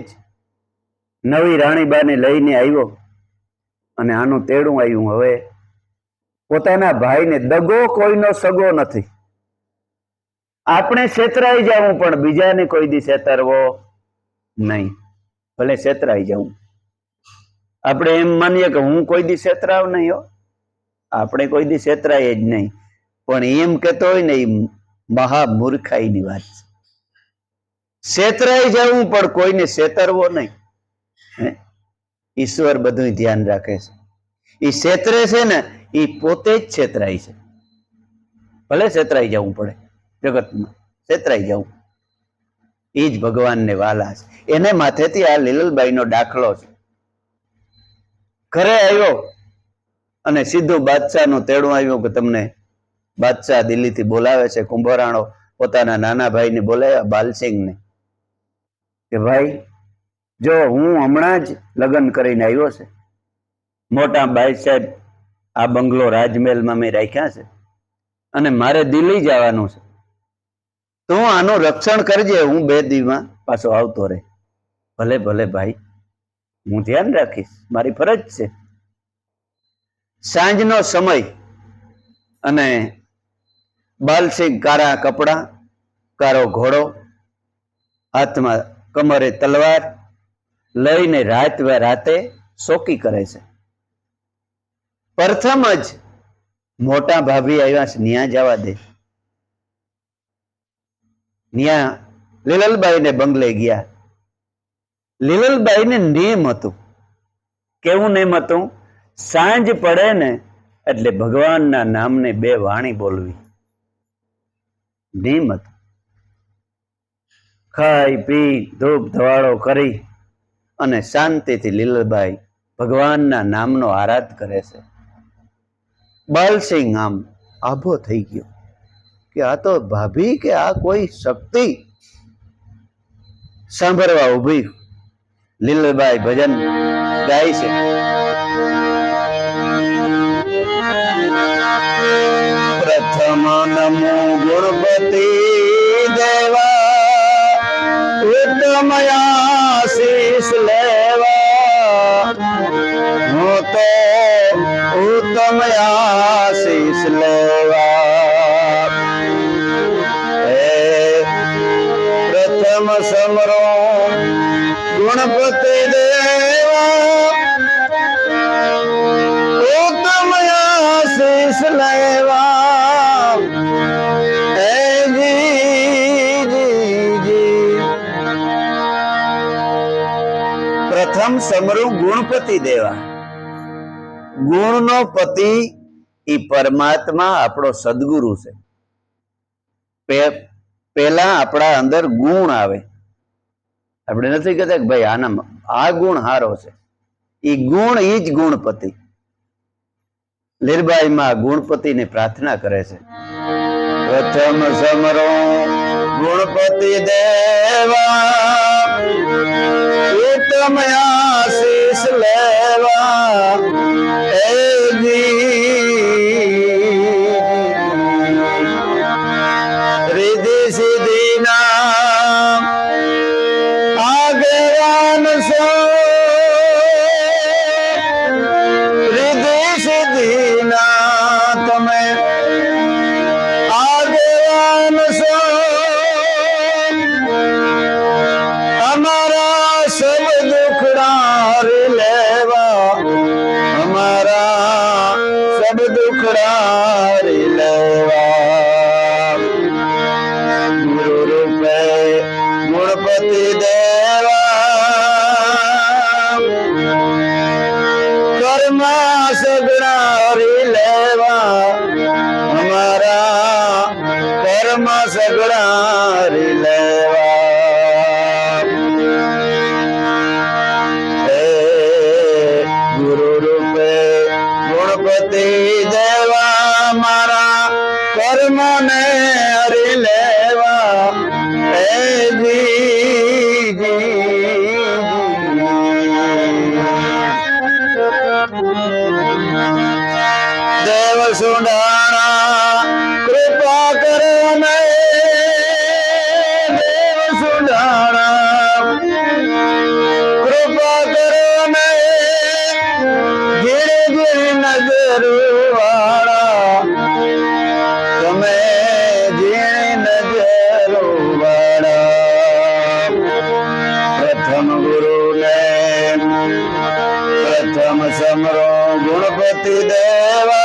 નવી રાણીબાને લઈને આવ્યો અને આનું તેડું આવ્યું હવે પોતાના ભાઈને દગો કોઈનો સગો નથી આપણે છેતરાઈ જવું પણ બીજાને કોઈ દી છેતરવો નહીં ભલે છેતરાઈ જવું આપણે એમ માનીએ કે હું કોઈ દી છેતરાવ નહીં હો આપણે કોઈ દી છેતરાય જ નહીં પણ એમ કહેતો હોય ને એ મહામૂર્ખાઈની વાત છે છેતરાઈ જવું પણ કોઈને છેતરવો નહીં ઈશ્વર બધું ધ્યાન રાખે છે એ છેતરે છે ને એ પોતે જ છેતરાય છે ભલે છેતરાઈ જવું પડે જગતમાં છેતરાઈ જવું એ જ ભગવાનને વાલા છે એને માથેથી આ લીલલબાઈનો દાખલો છે ઘરે આવ્યો અને સીધું બાદશાહનું તેડું આવ્યું કે તમને બાદશાહ દિલ્હીથી બોલાવે છે કુંભારાણો પોતાના નાના ભાઈને બોલાવ્યા બાલસિંહને કે ભાઈ જો હું હમણાં જ લગ્ન કરીને આવ્યો છે મોટા બાઈ સાહેબ આ બંગલો રાજમહેલમાં મેં રાખ્યા છે અને મારે દિલ્હી જવાનું છે તો આનું રક્ષણ કરજે હું 2 દિવસમાં પાછો આવતો રહે ભલે ભલે ભાઈ હું ધ્યાન રાખીશ મારી ફરજ છે સાંજનો સમય અને બાલસિંહ કાળા કપડા કાળો ઘોડો હાથમાં કમરે તલવાર લઈને રાતે શોકી કરે છે પ્રથમ જ મોટા ભાભી આવ્યા છે ન્યા જવા દે ન્યા લીલલબાઈને બંગલે ગયા લીલલબાઈને નિયમ હતું કેવું નેમ હતું? સાંજ પડે ને એટલે ભગવાનના નામની 2 વાણી બોલવી. નેમ હતું. ખાઈ પી ધૂપ ધવાળો કરી અને શાંતિથી લીલાબાઈ ભગવાનના નામનો આરાધ કરે છે. બાલસિંહ આમ આભો થઈ ગયો કે આ તો ભાભી કે આ કોઈ શક્તિ સાંભળવા ઉભી. લીલાબાઈ ભજન ગાય છે. પ્રથમ નમો ગુણપતિ દેવા ઉત્તમ આશીષ લેવા હું તો ઉત્તમ આશીષ લેવા પ્રથમ સમરો ગુણપતિ દેવા ઉત્તમ આશીષ લેવા પ્રથમ સમરું ગુણપતિ દેવા. ગુણનો પતિ એ પરમાત્મા આપણો સદગુરુ છે. પેલા આપણા અંદર ગુણ આવે. આપણે નથી કહેતા કે ભાઈ આના આ ગુણ હારો છે. એ ગુણ એ જ ગુણપતિ. લીરબાઈ માં ગુણપતિને પ્રાર્થના કરે છે. પ્રથમ સમરો ગુણપતિ દેવા ઉત્તમ આશીષ લેવા રિદ્ધિ સિદ્ધિ ના આગેવાન સો રિદ્ધિ સિદ્ધિ ના તમે આગેવાન સો અમારા સબ દુખડા લેવા અમારા સબ દુખડા લેવા ગુરુ રૂપે ગુણપતિ દેવા કર્મ સગડા લેવા અમારા કર્મ સગડા લેવા ગુણપતિ દેવા મારા કર્મ ને હરી લેવા દેવ સુડાણા કૃપા કરો ને દેવ સુડાણા કૃપા કરો ને નજર વાળા તમે જીણે નજર વાળા પ્રથમ ગુરુ ને પ્રથમ સમરો ગુણપતિ દેવા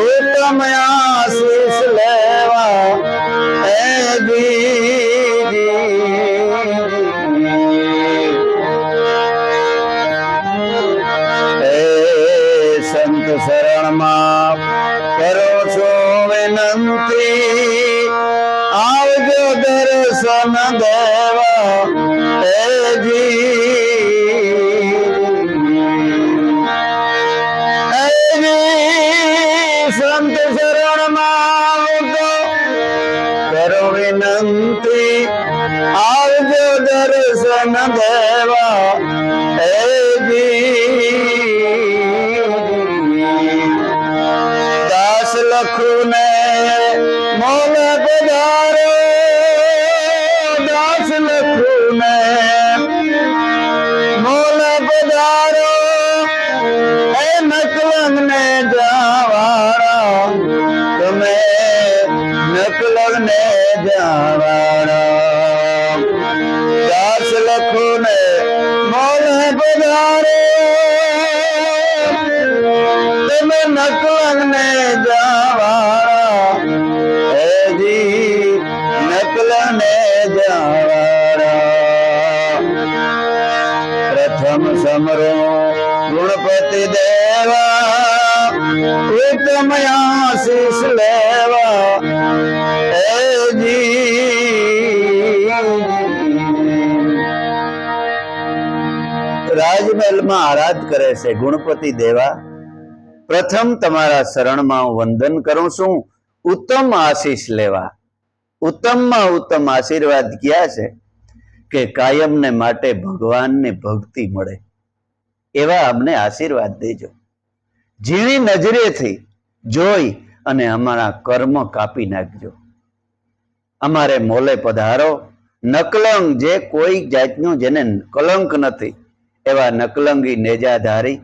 ઉત્તમ આશીષ લેવા સંત શરણમાં કરો છો વિનંતી આવજો દર્શન દેવા સંત શરણમાં કરો વિનંતી આવજો દર્શન દેવા દાસ લખું ને મોલ પધારો દાસ લખું ને મોલ પધારો એ નકલંગ ને જાવાળા તમે નકલંગ ને જાવાળા દાસ લખું ને મોલ પધારો તમે નકલંગ ને જાવાળા નકલંગ ને જાવાળા પ્રથમ સમરો ગુણપતિ દેવા ઉત્તમ આશીષ લેવા રાજમહેલમાં આરાધ કરે છે ગુણપતિ દેવા પ્રથમ તમારા શરણમાં હું વંદન કરું છું ઉત્તમ આશીષ લેવા ઉત્તમમાં ઉત્તમ આશીર્વાદ ક્યાં છે કે કાયમને માટે ભગવાનની ભક્તિ મળે એવા અમને આશીર્વાદ દેજો ઝીણી નજરેથી જોઈ અને અમારા કર્મ કાપી નાખજો અમારે મોલે પધારો નકલંગ જે કોઈ જાતનું જેને કલંક નથી એવા નકલંગી નેજાધારી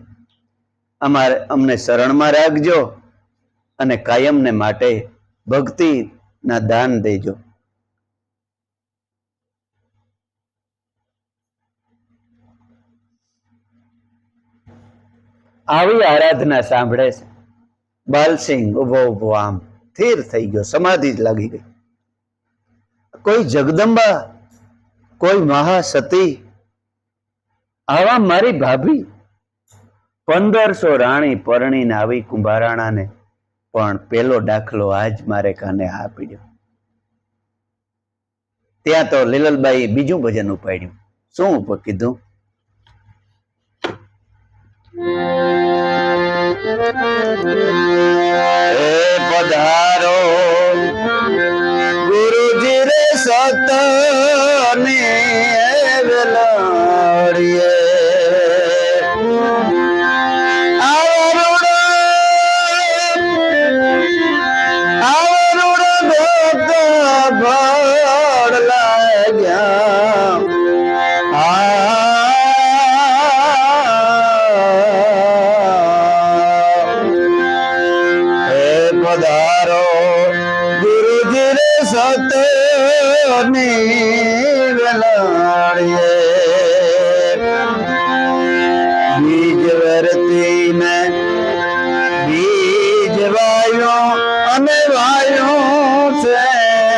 અમને શરણમાં રાખજો અને કાયમને માટે ભક્તિના દાન દેજો આવી આરાધના સાંભળે છે બાલસિંહ ઉભો ઉભો આમ સ્થિર થઈ ગયો સમાધિ જ લાગી ગઈ કોઈ જગદંબા કોઈ મહાસતી આવા મારી ભાભી 1500 રાણી પરણીને આવી કુંભારાણાને પણ પેલો દાખલો આજ મારે કાને આ પીડ્યો ત્યાં તો લીલલબાઈ બીજું ભજન ઉપાડ્યું શું કીધું પધારો ગુરુજી રે સતને વેલાડીએ પધારો ગુરુજી રે સતની વેલાડીએ બીજ વરતી ને બીજ વાયો અને વાયો છે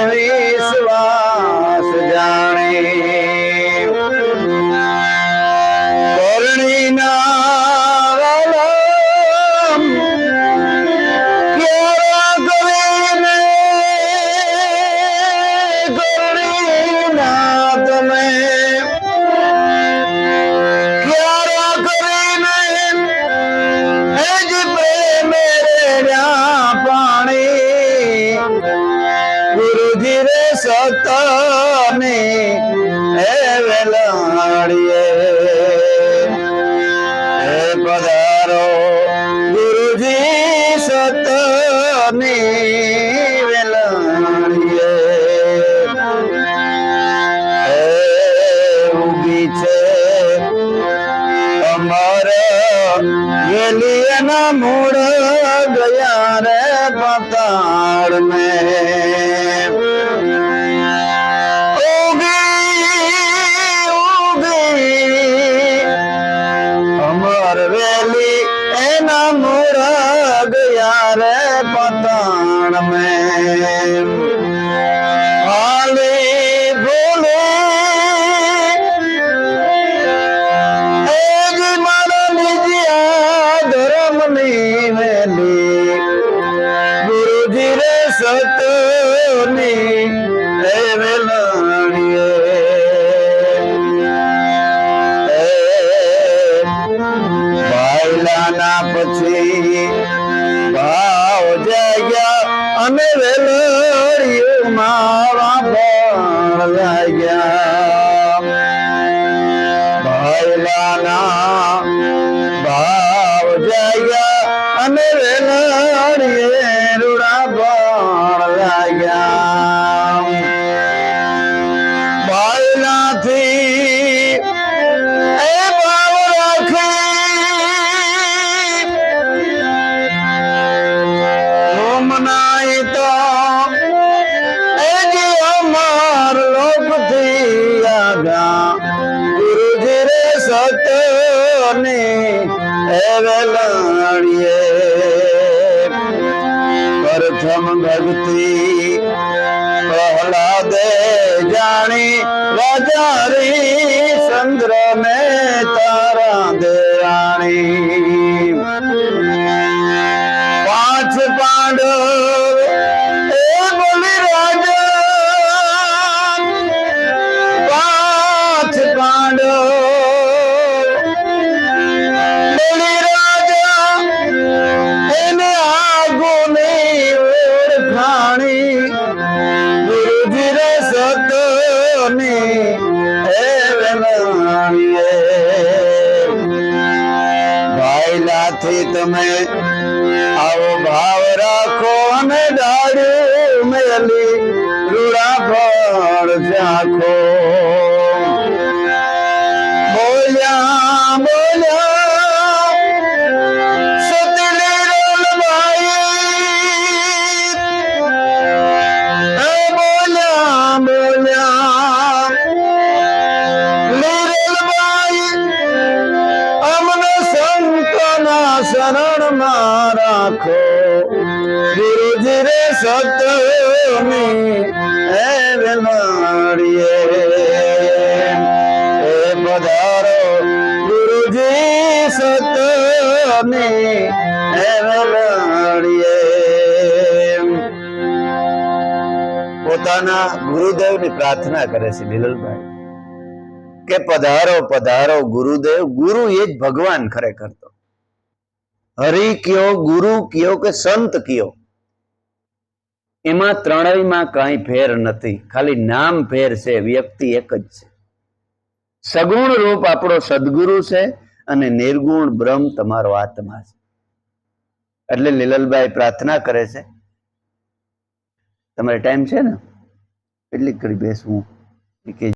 વિશ્વાસ જાણી કરણીના ગુરુજી રે સતને વેલાડીએ પધારો ગુરુજી સતને વેલાડીએ ઉગી છે અમર વેલિયાના મૂળ ગયા રે પાતાળ મેં અમર વેલી એના મૂળ ગયા રે પાતાળ મેં હાલી બોલે ધર્મની વેલી ગુરુજી રે સતની વેલાડીએ ભાઈલાના પછી ભાવ જાગ્યા અને વેલાડીઓ મારા પણ લાગ્યા ભાઈલાના ભાવ જાગ્યા અને વેલાડીએ રૂડા પણ લાગ્યા ભાઈલાથી એ ભાવ રાખી મનાઈ તો એ જે અમાર લોકથી આગા ગુરુજી રે સતને વેલાડીએ પ્રથમ ભક્તિ પ્રહલાદે જાણી રાજારી ચંદ્ર ને તારા દેરાણી પાંચ પાંડવ એ બોલી રાજા પાંચ પાંડવ બોલી રાજા એને આગોની ઓળખાણી ગુરુજી રે સતની હે વેલાણીએ ભાઈલાથી તમે આવો ભાવ રાખો અને દાડ્યું મેલી રૂડા ફળ ચાખો બોલ્યા બોલ્યા સતીની રોલભાઈ બોલ્યા બોલ્યા લીરલભાઈ અમને સંતના શરણમાં રાખો ગુરુજી રે સતની હે વેલાડીએ હે પધારો ગુરુજી સતની હે વેલાડીએ પોતાના ગુરુદેવની પ્રાર્થના કરે છે લીલલભાઈ કે પધારો પધારો ગુરુદેવ. ગુરુ એ જ ભગવાન ખરેખર તો. હરિ કયો, ગુરુ કયો કે સંત કયો, એમાં ત્રણેયમાં કઈ ફેર નથી, ખાલી નામ ફેર છે, વ્યક્તિ એક જ છે. સગુણ રૂપ આપણો સદગુરુ છે અને નિર્ગુણ બ્રહ્મ તમારો આત્મા છે. એટલે લીલલભાઈ પ્રાર્થના કરે છે, તમારે ટાઈમ છે ને એટલી કરી બેસવું કે